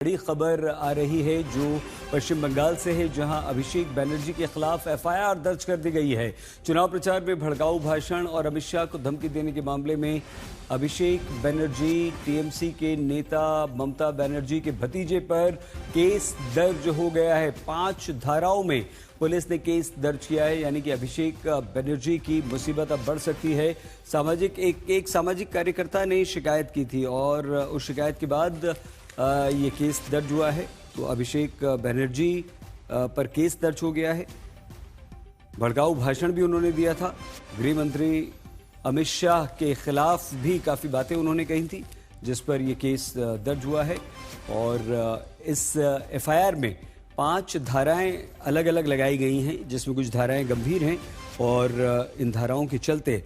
बड़ी खबर आ रही है जो पश्चिम बंगाल से है, जहां अभिषेक बनर्जी के खिलाफ एफआईआर दर्ज कर दी गई है। चुनाव प्रचार में भड़काऊ भाषण और अमित शाह को धमकी देने के मामले में अभिषेक बनर्जी टीएमसी के नेता ममता बनर्जी के भतीजे पर केस दर्ज हो गया है। 5 धाराओं में पुलिस ने केस दर्ज किया है, यानी कि अभिषेक बनर्जी की मुसीबत अब बढ़ सकती है। एक सामाजिक कार्यकर्ता ने शिकायत की थी और उस शिकायत के बाद ये केस दर्ज हुआ है। तो अभिषेक बनर्जी पर केस दर्ज हो गया है। भड़काऊ भाषण भी उन्होंने दिया था। गृह मंत्री अमित शाह के खिलाफ भी काफी बातें उन्होंने कही थी, जिस पर यह केस दर्ज हुआ है। और इस एफआईआर में 5 धाराएं अलग अलग लगाई गई हैं, जिसमें कुछ धाराएं गंभीर हैं और इन धाराओं के चलते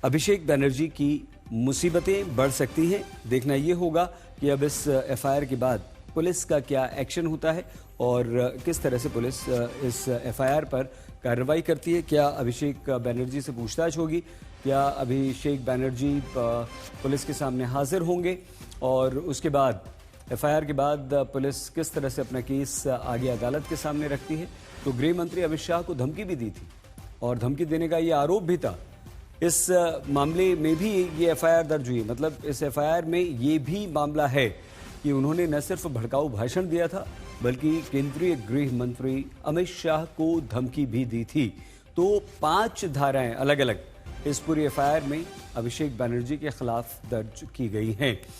अभिषेक बनर्जी की मुसीबतें बढ़ सकती हैं। देखना यह होगा कि अब इस एफआईआर के बाद पुलिस का क्या एक्शन होता है और किस तरह से पुलिस इस एफआईआर पर कार्रवाई करती है। क्या अभिषेक बनर्जी से पूछताछ होगी, क्या अभिषेक बनर्जी पुलिस के सामने हाजिर होंगे और उसके बाद एफआईआर के बाद पुलिस किस तरह से अपना केस आगे अदालत के सामने रखती है। तो गृह मंत्री अमित शाह को धमकी भी दी थी और धमकी देने का ये आरोप भी था। इस मामले में भी ये एफआईआर दर्ज हुई, मतलब इस एफआईआर में ये भी मामला है कि उन्होंने न सिर्फ भड़काऊ भाषण दिया था, बल्कि केंद्रीय गृह मंत्री अमित शाह को धमकी भी दी थी। तो 5 धाराएं अलग अलग इस पूरी एफआईआर में अभिषेक बनर्जी के खिलाफ दर्ज की गई हैं।